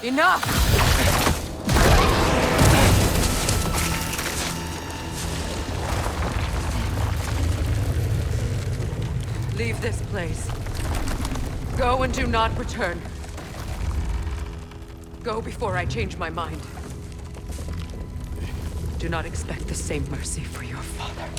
Enough! Leave this place. Go and do not return. Go before I change my mind. Do not expect the same mercy for your father.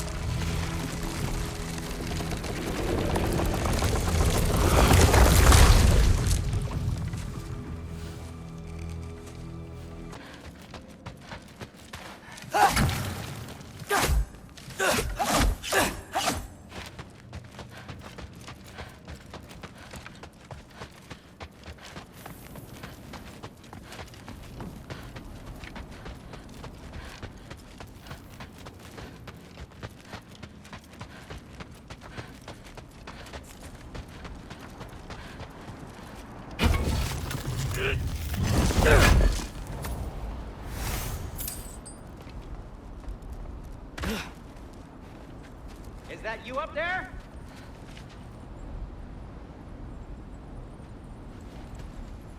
Is that you up there?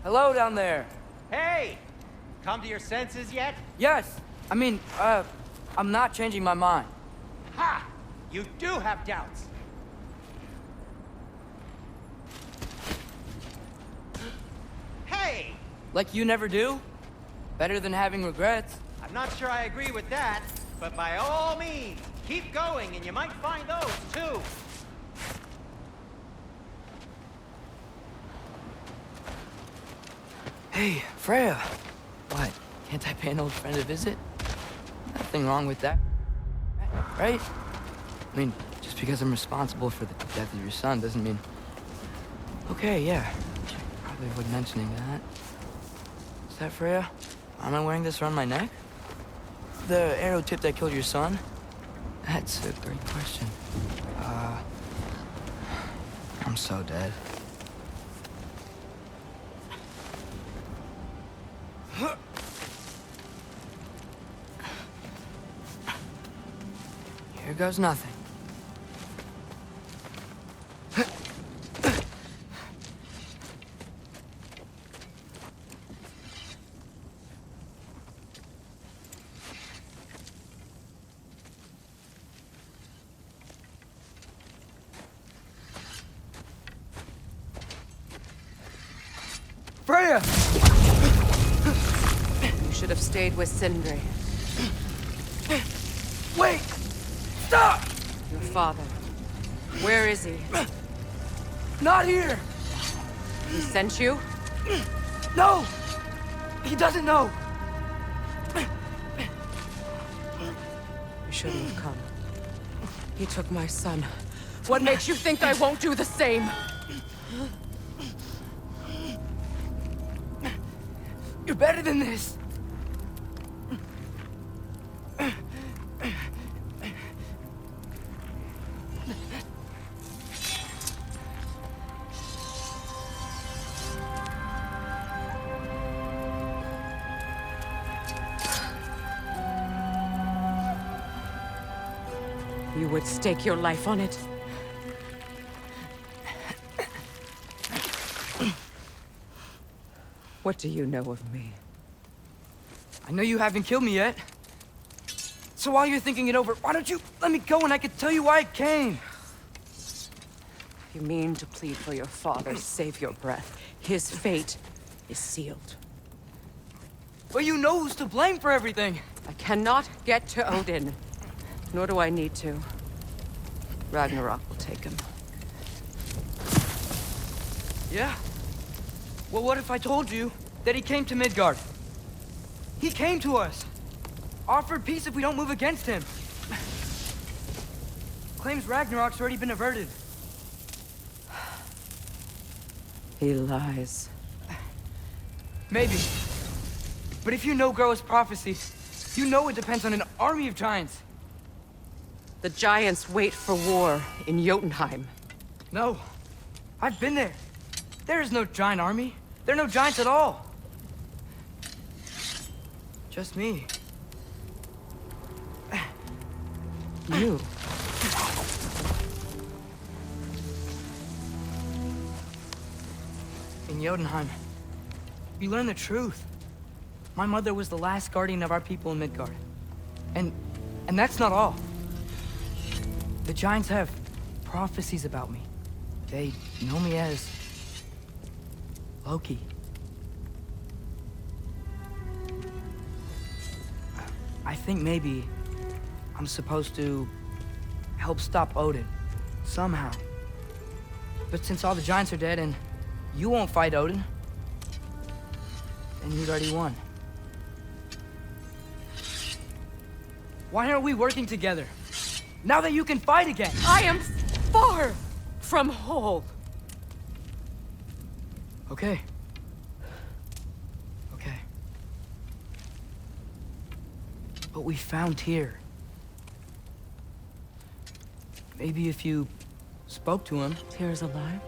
Hello down there. Hey! Come to your senses yet? Yes. I mean, I'm not changing my mind. Ha! You do have doubts. Hey! Like you never do? Better than having regrets. I'm not sure I agree with that, but by all means, keep going and you might find those too. Hey, Freya. What? Can't I pay an old friend a visit? Nothing wrong with that. Right? I mean, just because I'm responsible for the death of your son doesn't mean... Okay, yeah. Probably avoid mentioning that. Is that Freya? Am I wearing this around my neck? The arrow tip that killed your son? That's a great question. I'm so dead. Here goes nothing. Freya! You should have stayed with Sindri. Wait! Stop! Your father. Where is he? Not here! He sent you? No! He doesn't know! You shouldn't have come. He took my son. What makes you think I won't do the same? You're better than this! You would stake your life on it? What do you know of me? I know you haven't killed me yet. So while you're thinking it over, why don't you let me go and I can tell you why I came? You mean to plead for your father, save your breath. His fate is sealed. But you know who's to blame for everything. I cannot get to Odin. Nor do I need to. Ragnarok will take him. Yeah? Well, what if I told you that he came to Midgard? He came to us. Offered peace if we don't move against him. Claims Ragnarok's already been averted. He lies. Maybe. But if you know Groa's prophecy, you know it depends on an army of giants. The giants wait for war in Jotunheim. No. I've been there. There is no giant army. There are no giants at all. Just me. You. In Jotunheim. you learn the truth. My mother was the last guardian of our people in Midgard. And that's not all. The Giants have prophecies about me. They know me as Loki. I think maybe I'm supposed to help stop Odin, somehow. But since all the Giants are dead and you won't fight Odin, then you'd already won. Why aren't we working together? Now that you can fight again! I am far from whole. Okay. Okay. But we found Tyr. Maybe if you spoke to him... Tyr's alive?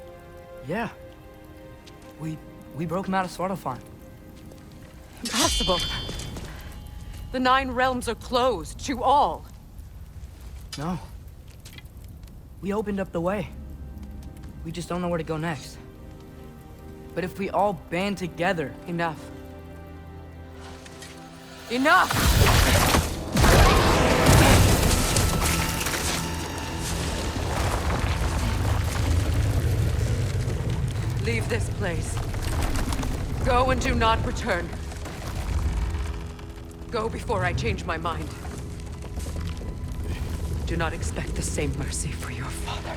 Yeah. We broke him out of Svartalfheim. Impossible. The 9 realms are closed to all. No. We opened up the way. We just don't know where to go next. But if we all band together... Enough. Enough! Leave this place. Go and do not return. Go before I change my mind. Do not expect the same mercy for your father.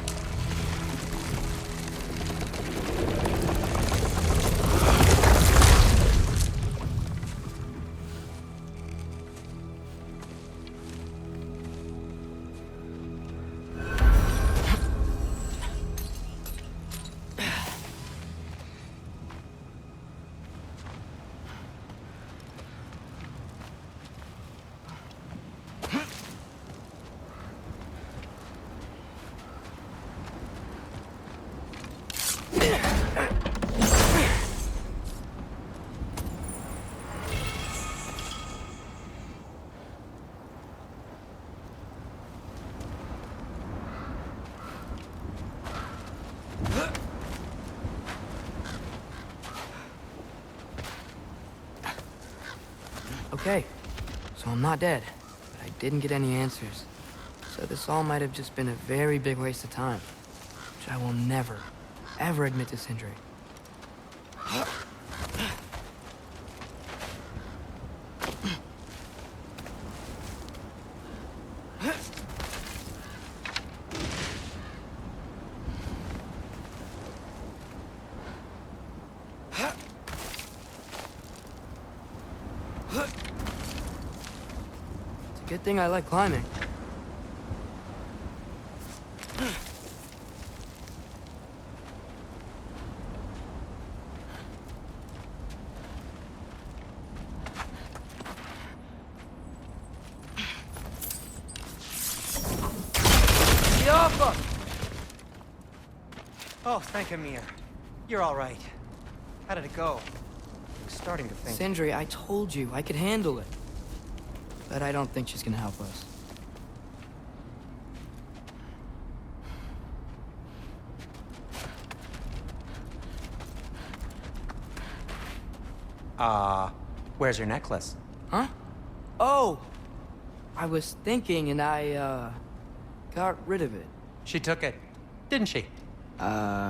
Okay, so I'm not dead, but I didn't get any answers. So this all might have just been a very big waste of time, which I will never, ever admit to Sindri. Good thing I like climbing. Oh, thank Amir. You're all right. How did it go? I'm starting to think... Sindri, I told you I could handle it. But I don't think she's gonna help us. Where's your necklace? Huh? Oh! I was thinking and I, got rid of it. She took it, didn't she?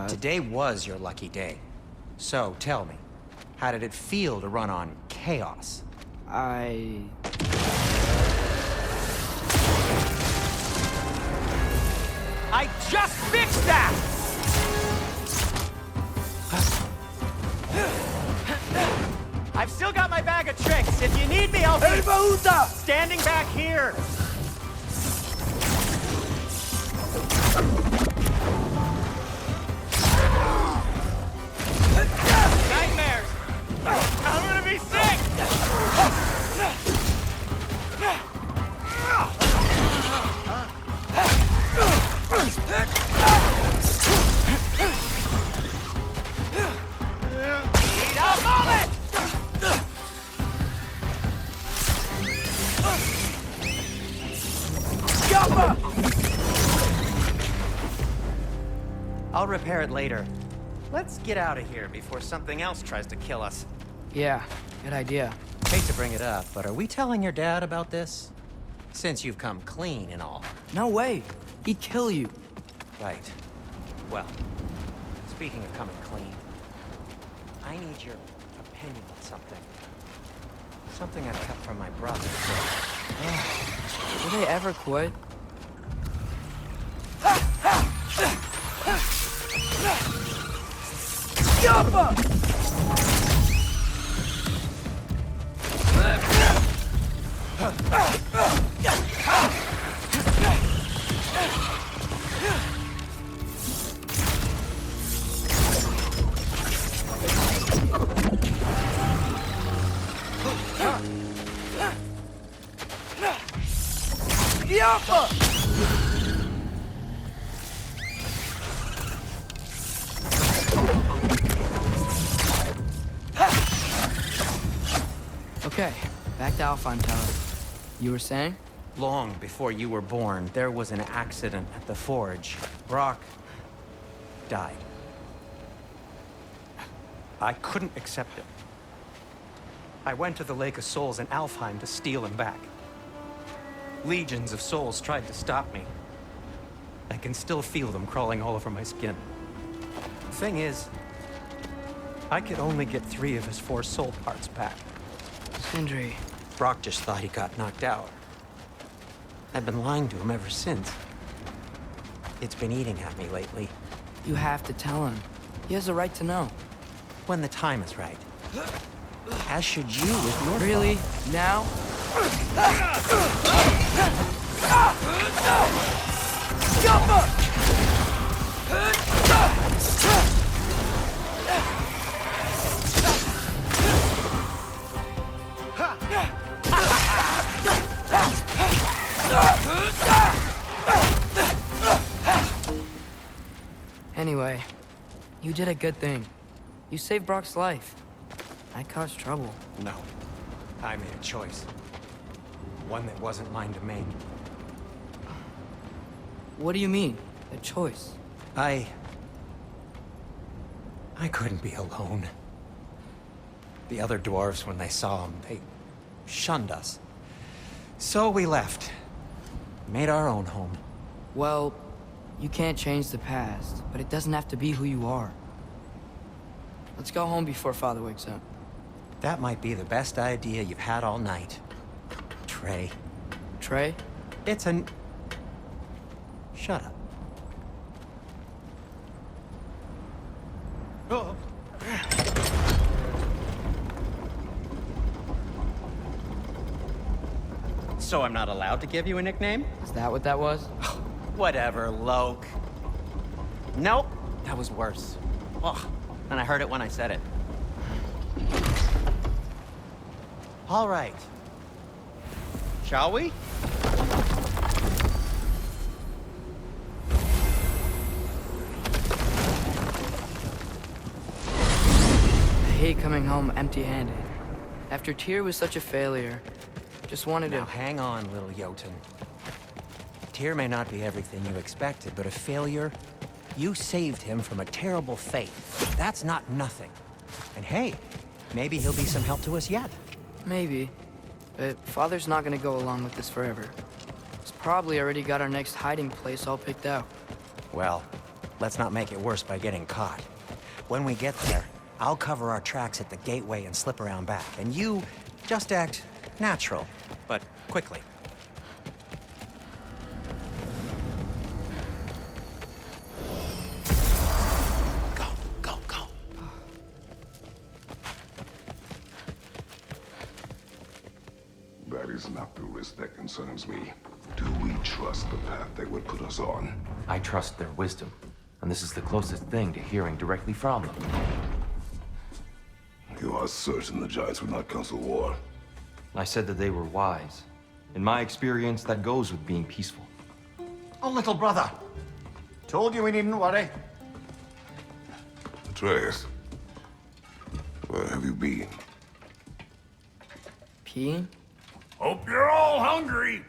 Today was your lucky day. So, tell me, how did it feel to run on chaos? I just fixed that! I've still got my bag of tricks. If you need me, I'll be... standing back here! Nightmares! I'm gonna be sick! Need a moment! I'll repair it later. Let's get out of here before something else tries to kill us. Yeah, good idea. Hate to bring it up, but are we telling your dad about this? Since you've come clean and all. No way. He'd kill you. Right. Well, speaking of coming clean, I need your opinion on something. Something I kept from my brother. Will they ever quit? Okay, back to Alphine Tower. You were saying? Long before you were born, there was an accident at the forge. Brock died. I couldn't accept it. I went to the Lake of Souls in Alfheim to steal him back. Legions of souls tried to stop me. I can still feel them crawling all over my skin. The thing is, I could only get 3 of his 4 soul parts back. Sindri. Brock just thought he got knocked out. I've been lying to him ever since. It's been eating at me lately. You have to tell him. He has a right to know. When the time is right. As should you with your Really? Now? Anyway, you did a good thing. You saved Brock's life. I caused trouble. No. I made a choice. One that wasn't mine to make. What do you mean? A choice? I couldn't be alone. The other dwarves, when they saw him, they shunned us. So we left. Made our own home. Well, you can't change the past, but it doesn't have to be who you are. Let's go home before Father wakes up. That might be the best idea you've had all night. Trey. Trey? It's an... Shut up. Oh. So I'm not allowed to give you a nickname? Is that what that was? Whatever, Loke. Nope, that was worse. Ugh, and I heard it when I said it. All right. Shall we? I hate coming home empty-handed. After Tyr was such a failure, just wanted Now to... hang on, little Jotun. Tyr may not be everything you expected, but a failure? You saved him from a terrible fate. That's not nothing. And hey, maybe he'll be some help to us yet. Maybe. But Father's not gonna go along with this forever. He's probably already got our next hiding place all picked out. Well, let's not make it worse by getting caught. When we get there, I'll cover our tracks at the gateway and slip around back. And you just act natural, but quickly. Go, go, go. That is not the risk that concerns me. Do we trust the path they would put us on? I trust their wisdom, and this is the closest thing to hearing directly from them. You are certain the Giants would not counsel war? I said that they were wise. In my experience, that goes with being peaceful. Oh, little brother. Told you we needn't worry. Atreus, where have you been? Peeing? Hope you're all hungry.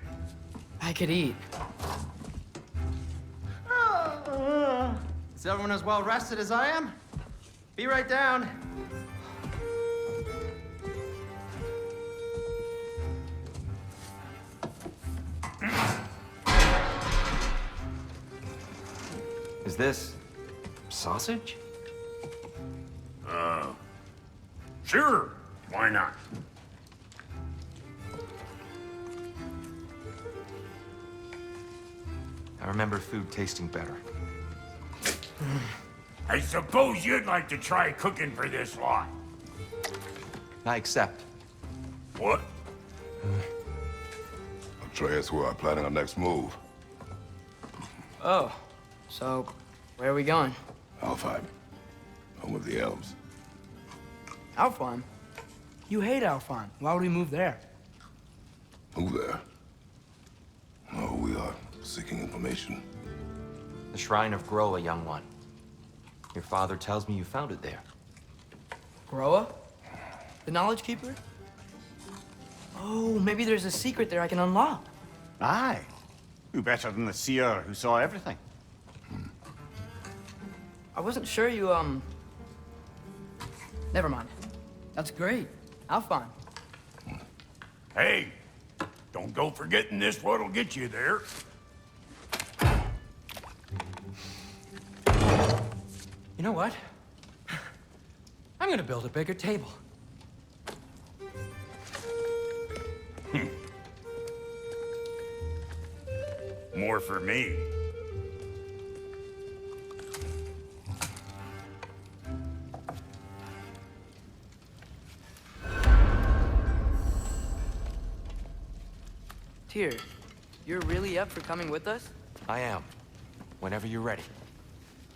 I could eat. Is everyone as well rested as I am? Be right down. Is this sausage? Sure, why not? I remember food tasting better. I suppose you'd like to try cooking for this lot. I accept. What? Atreus, we are planning our next move. Oh, so where are we going? Alfheim. Home of the elves. Alfheim? You hate Alfheim. Why would we move there? Who there? No, we are seeking information. The Shrine of Groa, young one. Your father tells me you found it there. Groa? The Knowledge Keeper? Oh, maybe there's a secret there I can unlock. Aye. Who better than the seer who saw everything? I wasn't sure you, Never mind. That's great. Alfheim. Hey, don't go forgetting this what'll get you there. You know what? I'm gonna build a bigger table. More for me. Tyr, you're really up for coming with us? I am. Whenever you're ready.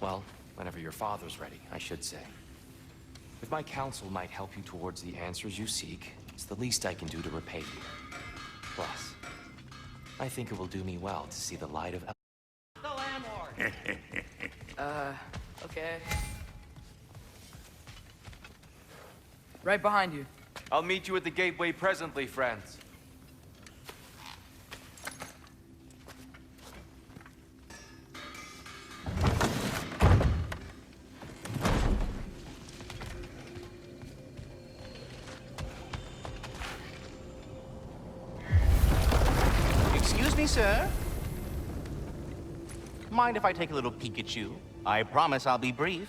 Well, whenever your father's ready, I should say. If my counsel might help you towards the answers you seek, it's the least I can do to repay you. Plus, I think it will do me well to see the light of the landlord. Okay. Right behind you. I'll meet you at the gateway presently, friends. Excuse me, sir. Mind if I take a little peek at you? I promise I'll be brief.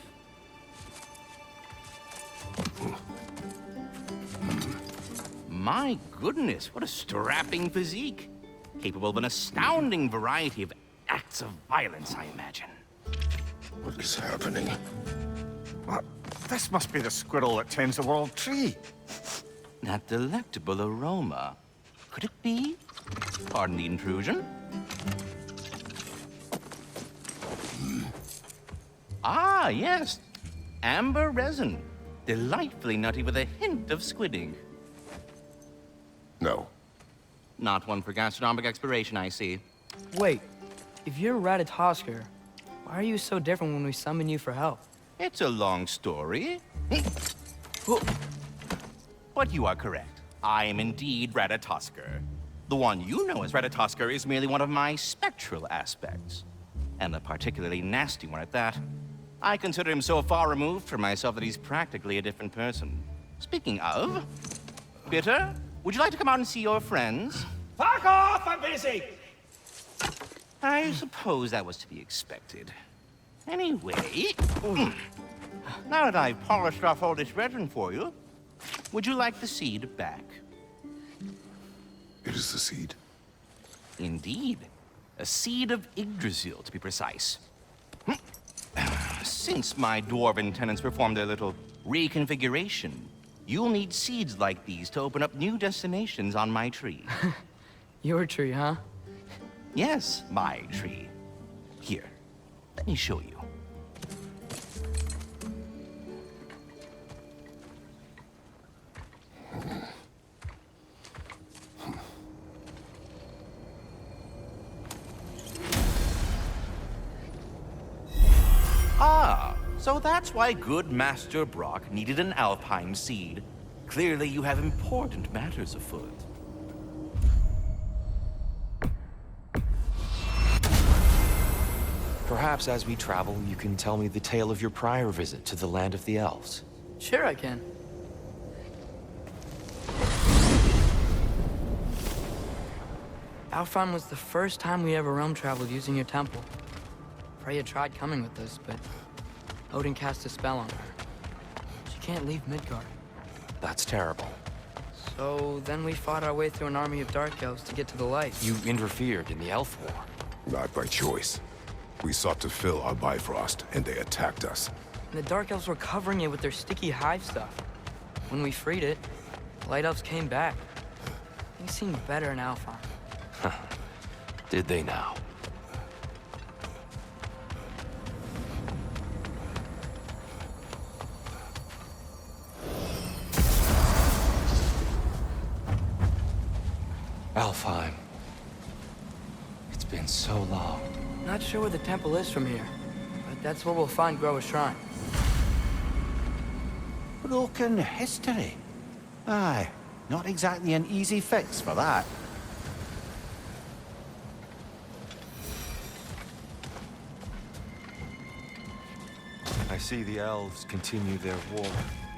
My goodness, what a strapping physique. Capable of an astounding variety of acts of violence, I imagine. What is happening? What? This must be the squirrel that tends the world tree. That delectable aroma. Could it be? Pardon the intrusion. Ah, yes. Amber resin. Delightfully nutty with a hint of squidding. No. Not one for gastronomic exploration, I see. Wait, if you're Ratatosker, why are you so different when we summon you for help? It's a long story. But you are correct. I am indeed Ratatosker. The one you know as Ratatosker is merely one of my spectral aspects. And a particularly nasty one at that. I consider him so far removed from myself that he's practically a different person. Speaking of... Bitter, would you like to come out and see your friends? Fuck off! I'm busy! I suppose that was to be expected. Anyway... Now that I've polished off all this resin for you, would you like the seed back? It is the seed. Indeed. A seed of Yggdrasil, to be precise. Since my dwarven tenants performed their little reconfiguration, you'll need seeds like these to open up new destinations on my tree. Your tree, huh? Yes, my tree. Here, let me show you. Ah, so that's why good Master Brock needed an Alpine seed. Clearly you have important matters afoot. Perhaps as we travel, you can tell me the tale of your prior visit to the land of the elves. Sure I can. Alfheim was the first time we ever realm traveled using your temple. Freya tried coming with us, but Odin cast a spell on her. She can't leave Midgard. That's terrible. So then we fought our way through an army of dark elves to get to the light. You interfered in the Elf War. Not by choice. We sought to fill our Bifrost, and they attacked us. And the dark elves were covering it with their sticky hive stuff. When we freed it, the light elves came back. They seemed better in Alfheim. Did they now? Alfheim. It's been so long. Not sure where the temple is from here, but that's where we'll find Groa's shrine. Broken history. Aye, not exactly an easy fix for that. I see the elves continue their war.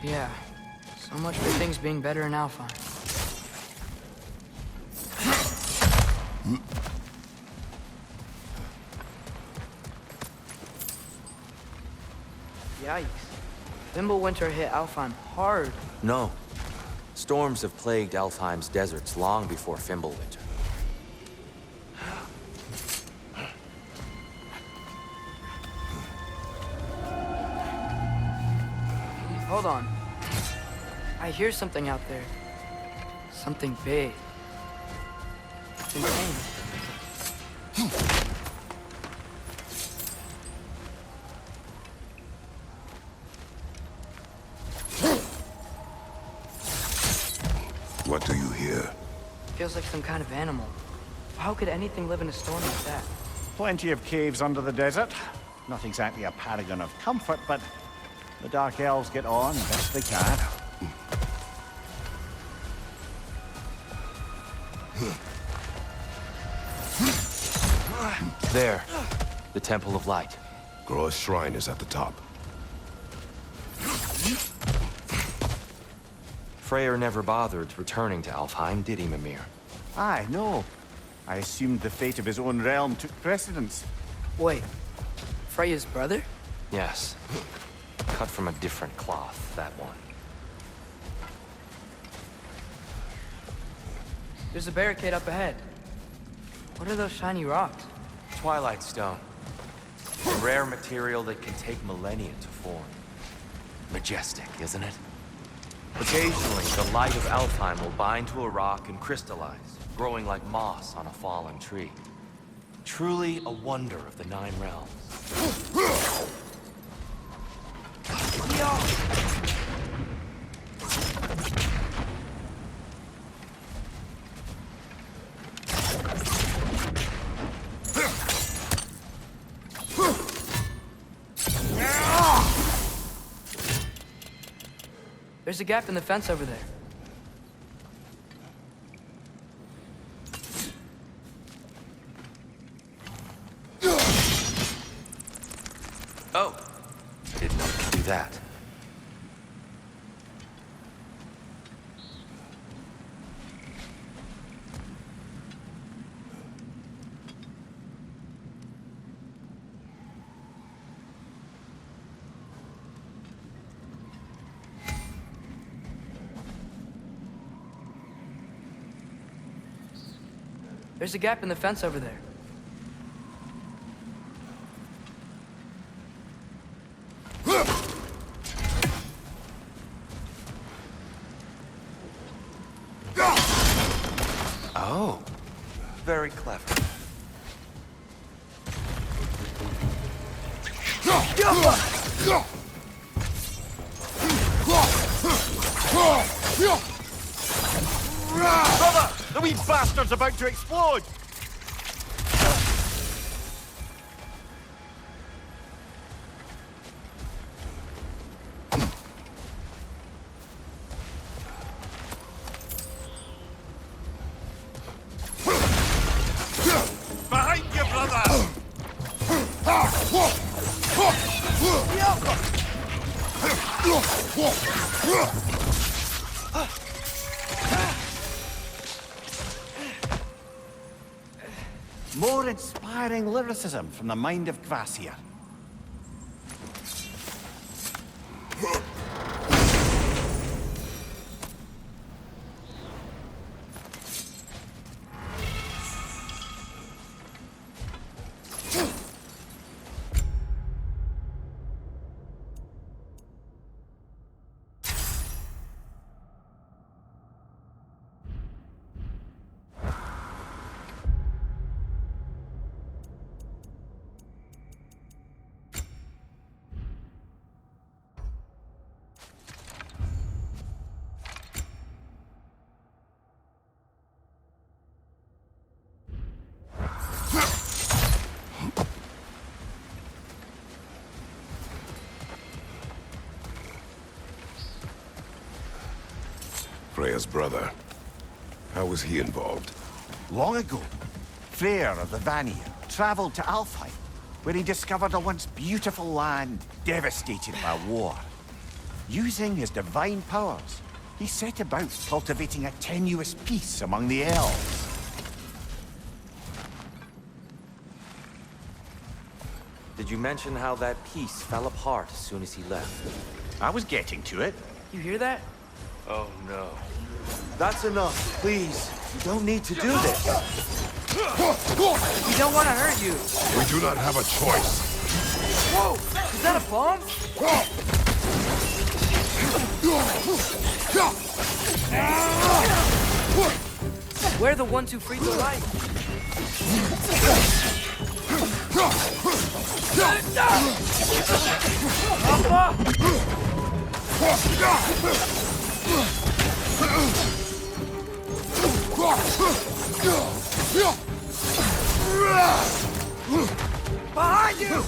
Yeah, so much for things being better in Alfheim. Yikes. Fimbulwinter hit Alfheim hard. No. Storms have plagued Alfheim's deserts long before Fimbulwinter. Hold on. I hear something out there. Something big. It's insane. What do you hear? Feels like some kind of animal. How could anything live in a storm like that? Plenty of caves under the desert. Not exactly a paragon of comfort, but the Dark Elves get on best they can. There. The Temple of Light. Groa's shrine is at the top. Freyr never bothered returning to Alfheim, did he, Mimir? Aye, no. I assumed the fate of his own realm took precedence. Wait, Freya's brother? Yes. Cut from a different cloth, that one. There's a barricade up ahead. What are those shiny rocks? Twilight Stone. A rare material that can take millennia to form. Majestic, isn't it? Occasionally, the light of Alfheim will bind to a rock and crystallize, growing like moss on a fallen tree. Truly a wonder of the Nine Realms. There's a gap in the fence over there. Oh! Didn't know you could do that. There's a gap in the fence over there. Oh, very clever. Brother! The wee bastard's about to explode! Behind you, brother! More inspired. inspiring lyricism from the mind of Kvasir. Freya's brother. How was he involved? Long ago, Freyr of the Vanir traveled to Alfheim, where he discovered a once beautiful land devastated by war. Using his divine powers, he set about cultivating a tenuous peace among the elves. Did you mention how that piece fell apart as soon as he left? I was getting to it. You hear that? Oh no. That's enough, please. You don't need to do this. We don't want to hurt you. We do not have a choice. Whoa! Is that a bomb? We're the ones who freed the light. Behind you!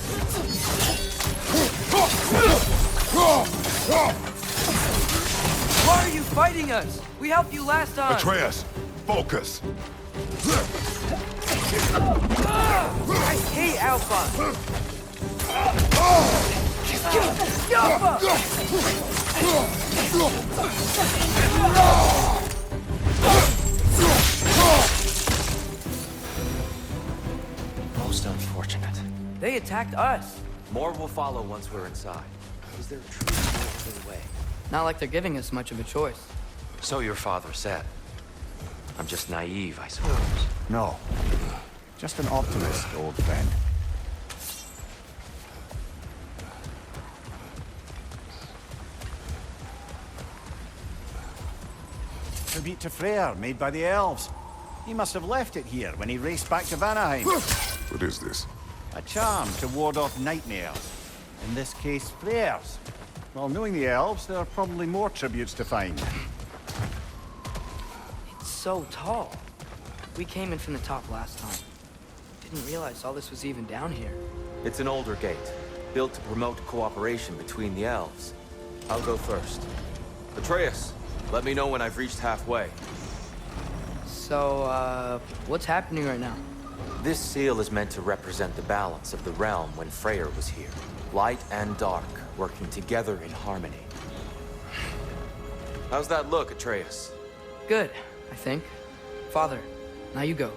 Why are you fighting us? We helped you last time. Atreus, focus. I hate Alpha. Most unfortunate. They attacked us. More will follow once we're inside. Is there truly no other way? Not like they're giving us much of a choice. So your father said. I'm just naive, I suppose. No. Just an optimist, old friend. Tribute to Freyr, made by the elves. He must have left it here when he raced back to Vanaheim. What is this? A charm to ward off nightmares. In this case, Freyr's. Well, knowing the elves, there are probably more tributes to find. It's so tall. We came in from the top last time. Didn't realize all this was even down here. It's an older gate, built to promote cooperation between the elves. I'll go first. Atreus, let me know when I've reached halfway. So, what's happening right now? This seal is meant to represent the balance of the realm when Freyr was here. Light and dark, working together in harmony. How's that look, Atreus? Good, I think. Father, now you go.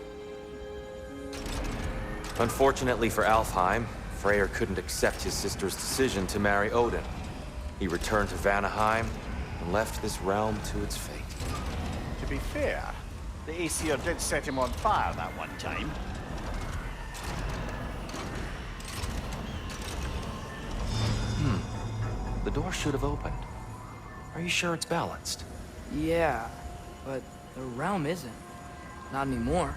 Unfortunately for Alfheim, Freyr couldn't accept his sister's decision to marry Odin. He returned to Vanaheim and left this realm to its fate. To be fair, the Aesir did set him on fire that one time. The door should have opened. Are you sure it's balanced? Yeah, but the realm isn't. Not anymore.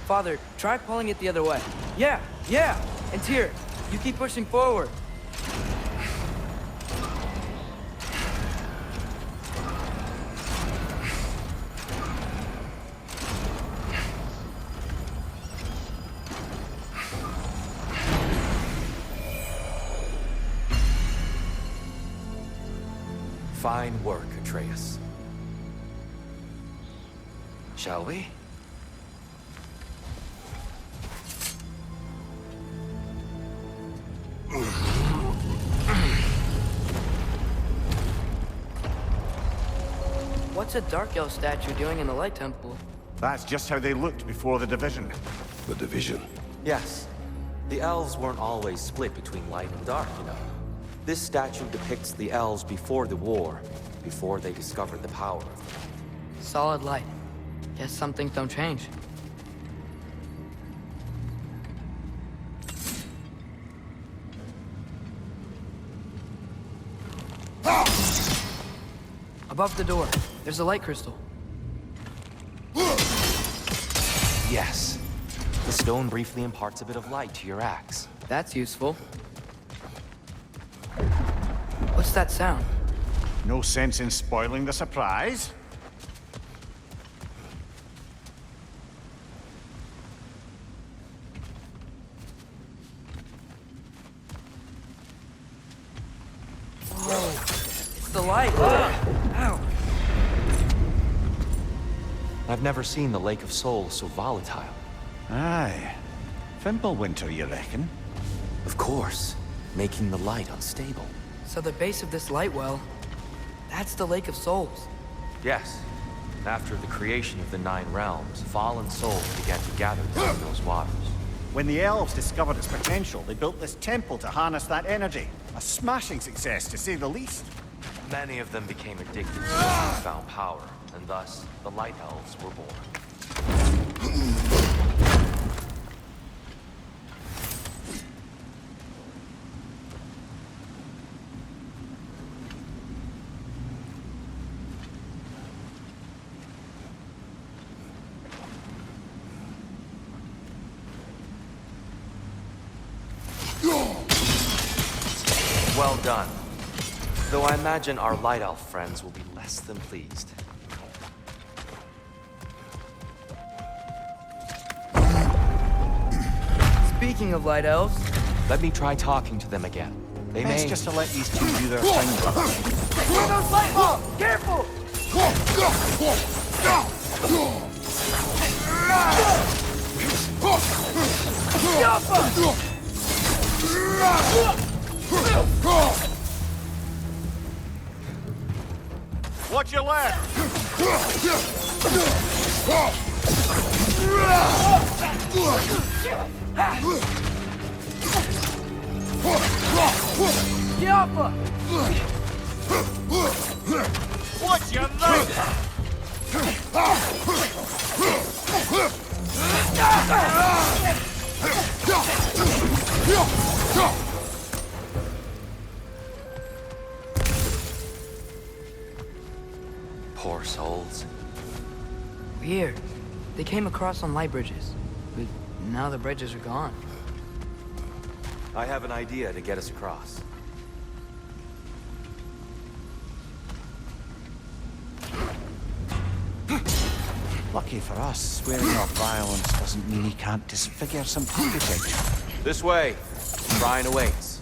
Father, try pulling it the other way. Yeah! And Tyr, you keep pushing forward. Fine work, Atreus. Shall we? What's a Dark Elf statue doing in the Light Temple? That's just how they looked before the division. The division. Yes. The elves weren't always split between light and dark, you know. This statue depicts the elves before the war, before they discovered the power of the light. Solid light. Guess some things don't change. Above the door, there's a light crystal. Yes. The stone briefly imparts a bit of light to your axe. That's useful. What's that sound? No sense in spoiling the surprise. It's the light! Ow! I've never seen the Lake of Souls so volatile. Aye. Fimbulwinter, you reckon? Of course, making the light unstable. So the base of this light well, that's the Lake of Souls. Yes. After the creation of the Nine Realms, fallen souls began to gather down those waters. When the elves discovered its potential, they built this temple to harness that energy. A smashing success, to say the least. Many of them became addicted to this newfound power, and thus, the Light Elves were born. Well done. Though I imagine our Light Elf friends will be less than pleased. Speaking of light elves... Let me try talking to them again. They Best may... just to let these two do their thing. Where those light bulbs! Careful! Watch your left! Yappa! Watch your left! Poor souls. Weird. They came across on light bridges. But now the bridges are gone. I have an idea to get us across. Lucky for us, swearing off violence doesn't mean he can't disfigure some architecture. This way. Shrine awaits.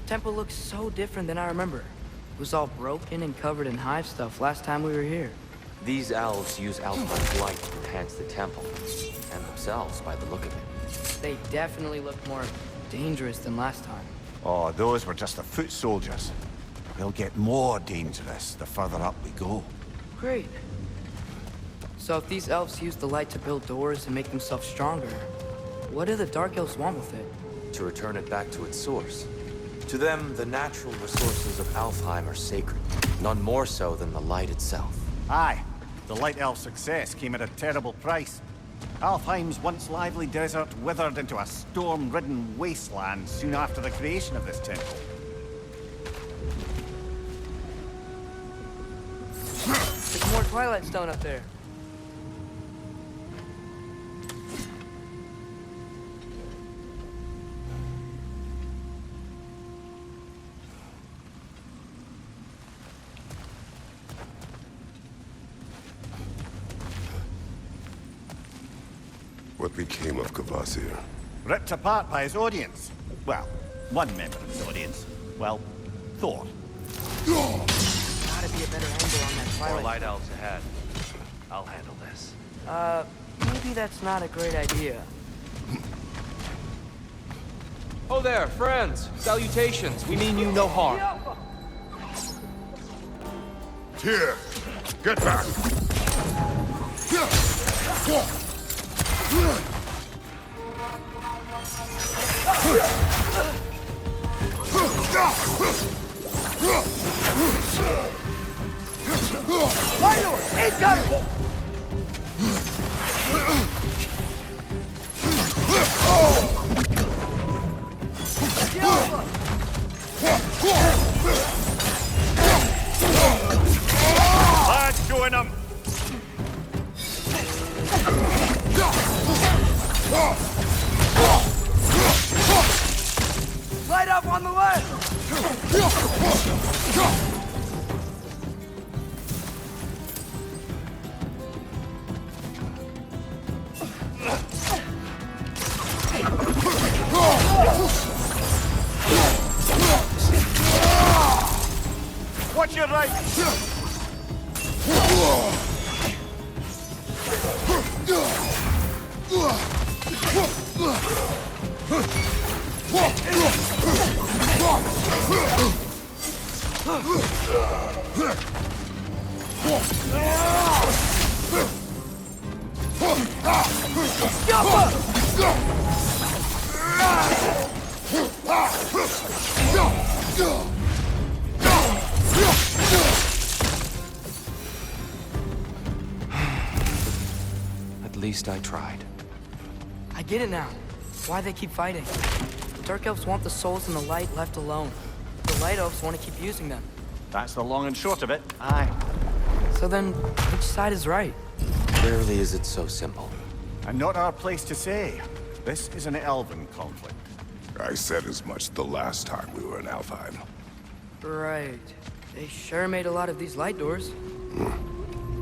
Temple looks so different than I remember. It was all broken and covered in hive stuff last time we were here. These elves use Alpha's light to enhance the temple, and themselves by the look of it. They definitely look more dangerous than last time. Oh, those were just the foot soldiers. They'll get more dangerous the further up we go. Great. So if these elves use the light to build doors and make themselves stronger, what do the Dark Elves want with it? To return it back to its source. To them, the natural resources of Alfheim are sacred, none more so than the light itself. Aye, the Light Elf success came at a terrible price. Alfheim's once lively desert withered into a storm-ridden wasteland soon after the creation of this temple. There's more Twilight Stone up there. What became of Kvasir? Ripped apart by his audience. Well, one member of his audience. Well, Thor. Gotta be a better angle on that More Twilight. light elves ahead. I'll handle this. Maybe that's not a great idea. Oh there, friends! Salutations! We mean you no harm. Tyr, Get back! Lads, join them! Light up on the left! Watch your right! At least I tried. I get it now. Why they keep fighting. The Dark Elves want the souls in the light left alone. The Light Elves want to keep using them. That's the long and short of it. Aye. So then, which side is right? Rarely is it so simple. And not our place to say. This is an elven conflict. I said as much the last time we were in Alfheim. Right. They sure made a lot of these light doors.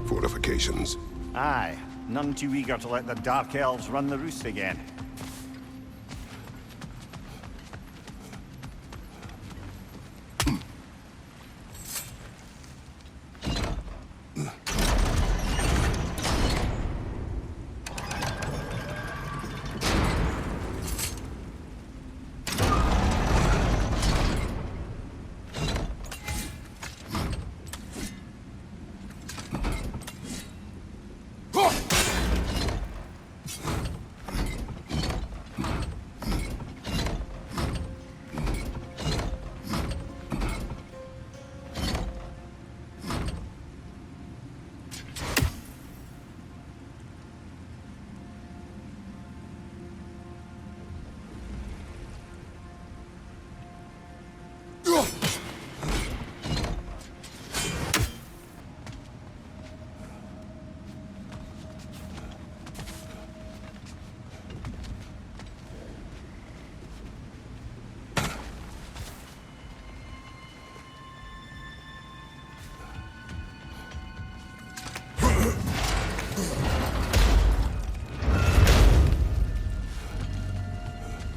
Fortifications. Aye. None too eager to let the Dark Elves run the roost again.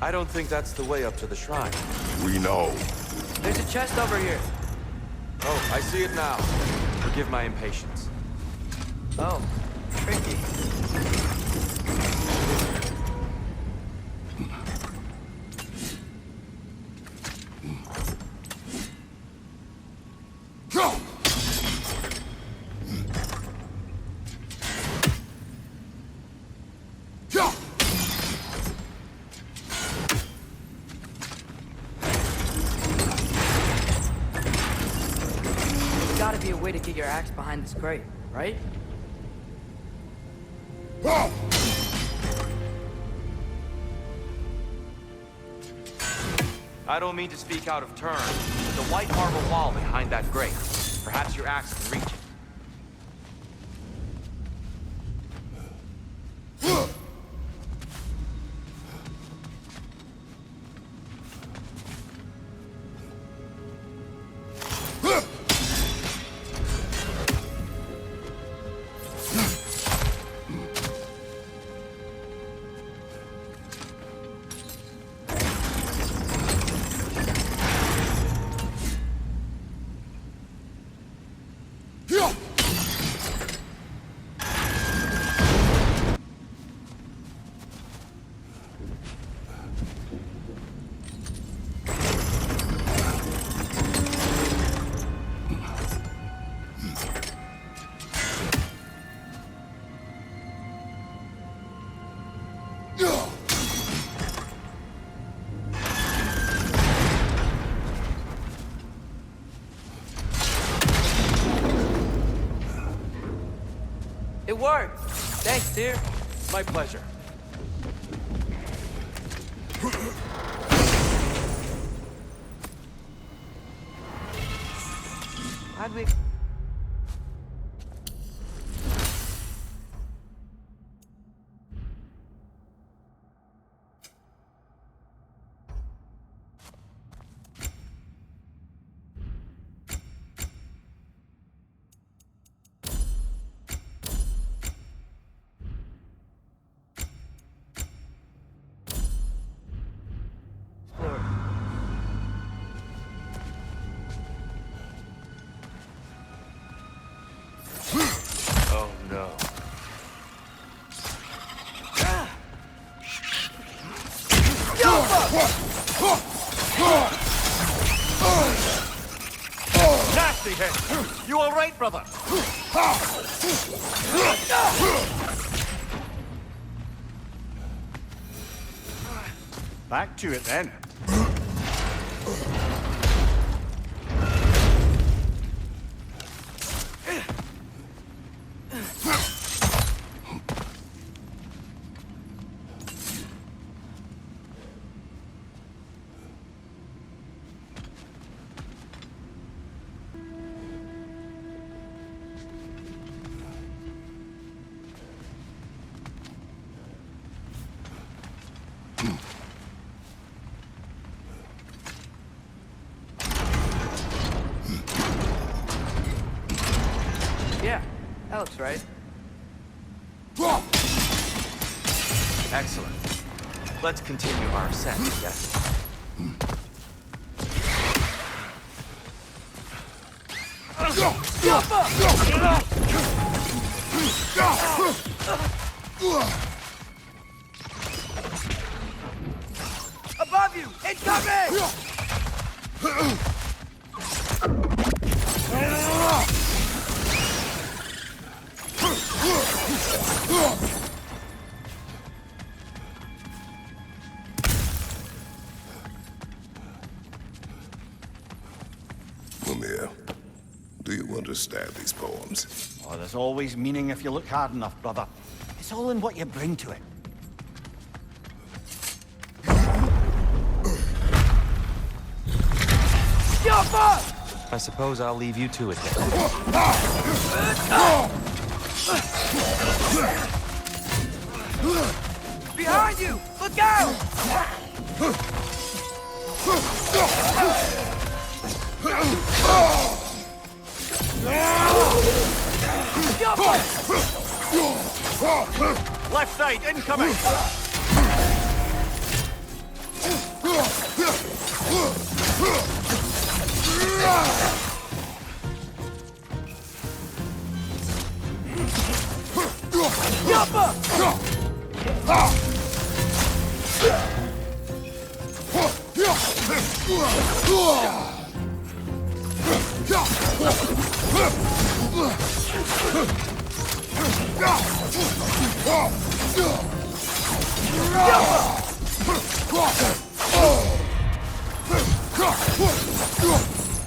I don't think that's the way up to the shrine. We know. There's a chest over here. Oh, I see it now. Forgive my impatience. Oh, tricky. Gotta be a way to get your axe behind this crate, right? I don't mean to speak out of turn. The white marble wall behind that grate. Perhaps your axe can reach it. We It worked! Thanks, dear. My pleasure. How'd we... Oh no. Nasty hit! You all right, brother? Back to it then. Yeah, that looks right. Excellent. Let's continue our ascent, yes? Above you! Incoming! Mimir, do you understand these poems? Oh, there's always meaning if you look hard enough, brother. It's all in what you bring to it. I suppose I'll leave you to it then. Behind you! Look out! Left side, incoming!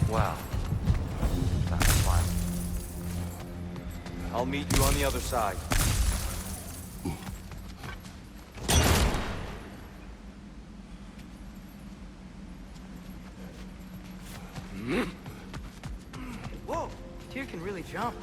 Wow. That was fun. I'll meet you on the other side. Whoa, Tyr can really jump.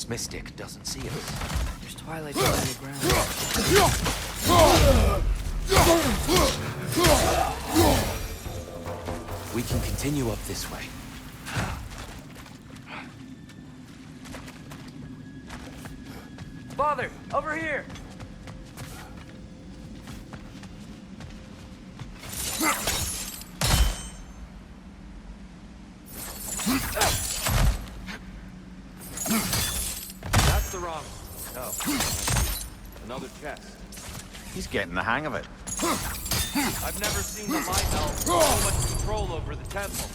this mystic doesn't see us. There's twilight on the ground. We can continue up this way. Father, over here! That's the wrong one. Oh. Another chest. He's getting the hang of it. I've never seen the Light Elves with so much control over the temple.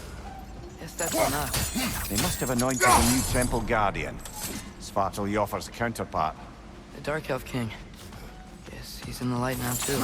Guess that's enough. They must have anointed a new temple guardian. Svartal Yoffer's counterpart. The Dark Elf King. Guess he's in the light now, too.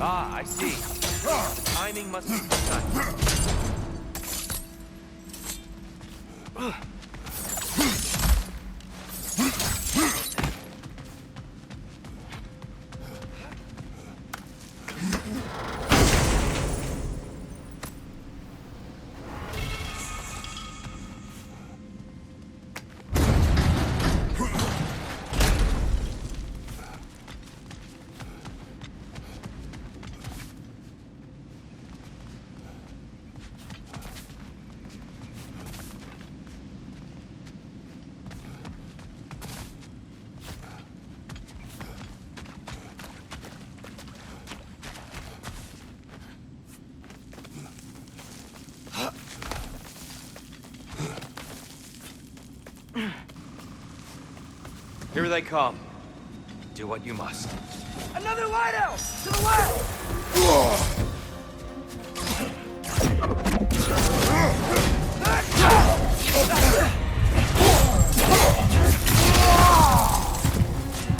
Ah, I see. The timing must be precise. Here they come. Do what you must. Another light elf! To the left!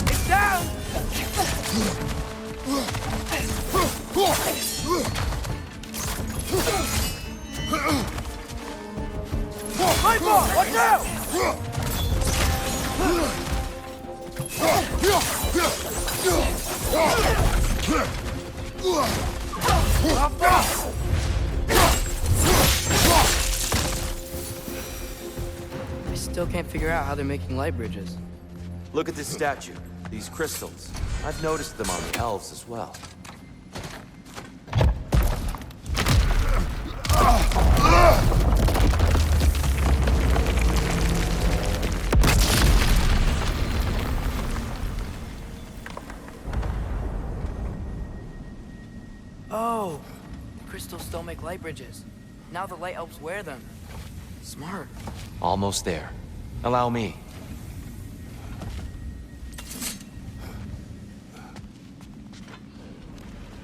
It's down! Light ball! Watch out! I still can't figure out how they're making light bridges. Look at this statue. These crystals. I've noticed them on the elves as well. Oh, the crystals still make light bridges. Now the light elves wear them. Smart. Almost there. Allow me.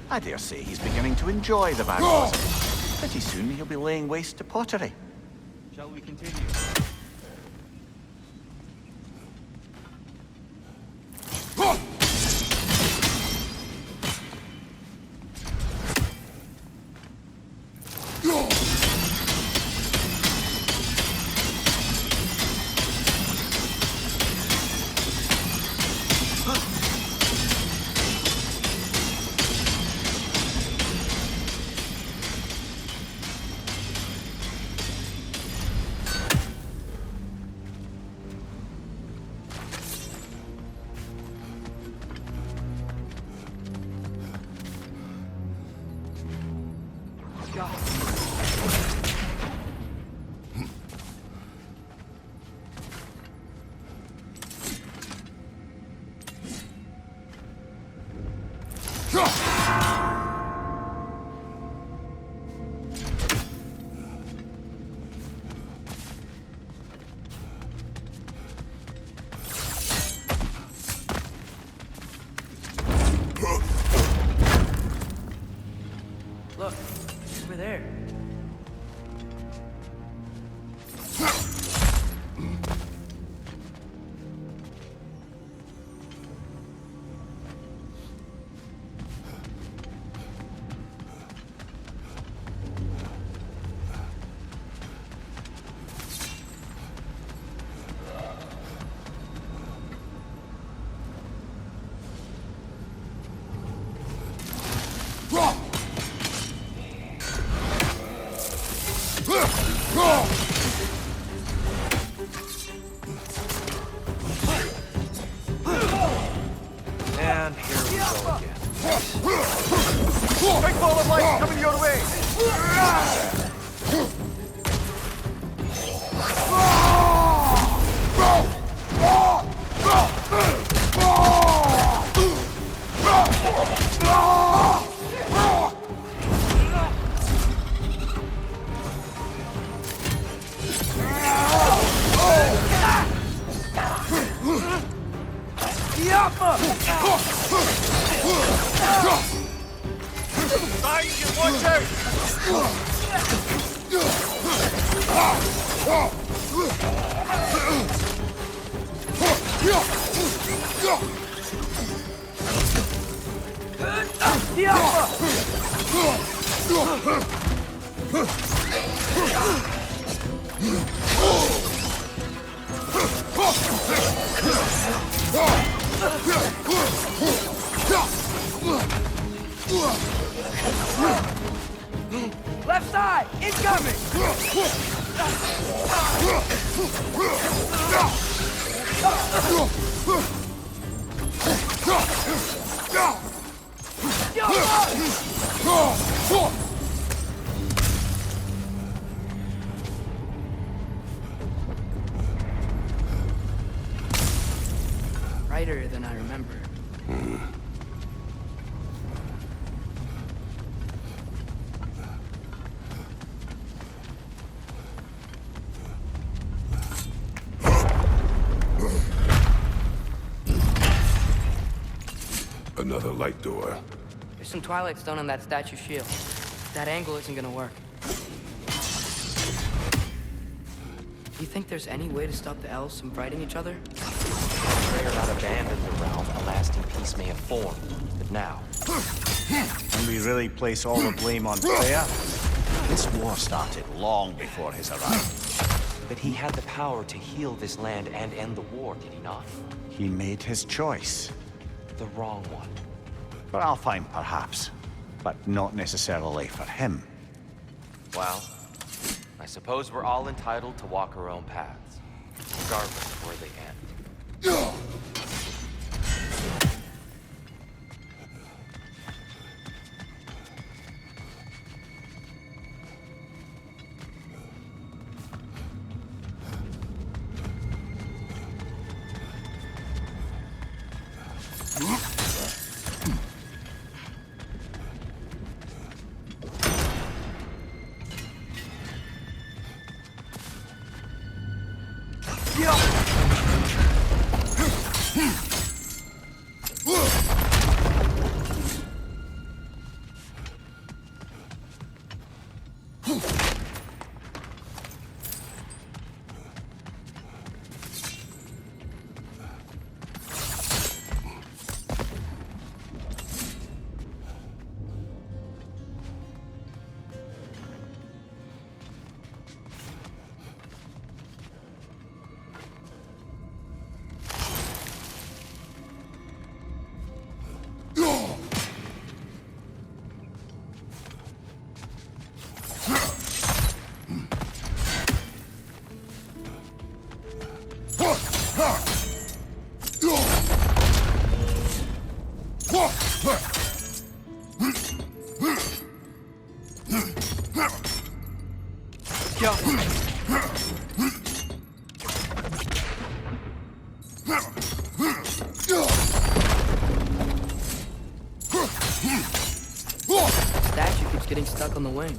I dare say he's beginning to enjoy the vandalism. Pretty soon he'll be laying waste to pottery. Shall we continue? Look, over there. And here we go again. Big ball of light coming your way! Left side, incoming! Brighter than I remember. Another light door. There's some Twilight Stone on that statue shield. That angle isn't gonna work. Do you think there's any way to stop the elves from fighting each other? Freya not abandoned the realm, a lasting peace may have formed. But now, And we really place all the blame on Freya? This war started long before his arrival. but he had the power to heal this land and end the war, did he not? He made his choice. The wrong one. For Alfheim, perhaps. But not necessarily for him. Well, I suppose we're all entitled to walk our own paths, regardless of where they end. keeps getting stuck on the wing.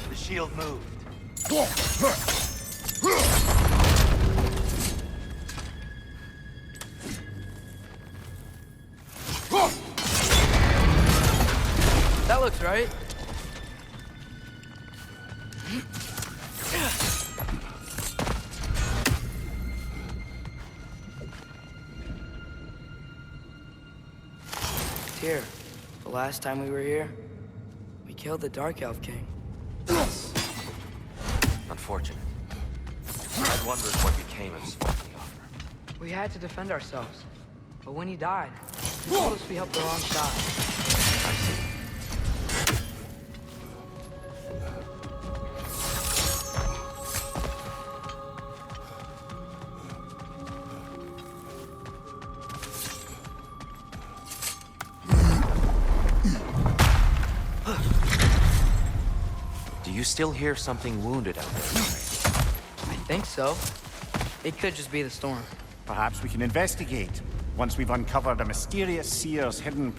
The shield moved. That looks right. Here, the last time we were here, we killed the Dark Elf King. Unfortunate. I'd wondered what became of his fighting offer. We had to defend ourselves. But when he died, he told us we helped the wrong side. I see. Do you still hear something wounded out there? I think so. It could just be the storm. Perhaps we can investigate once we've uncovered a mysterious seer's hidden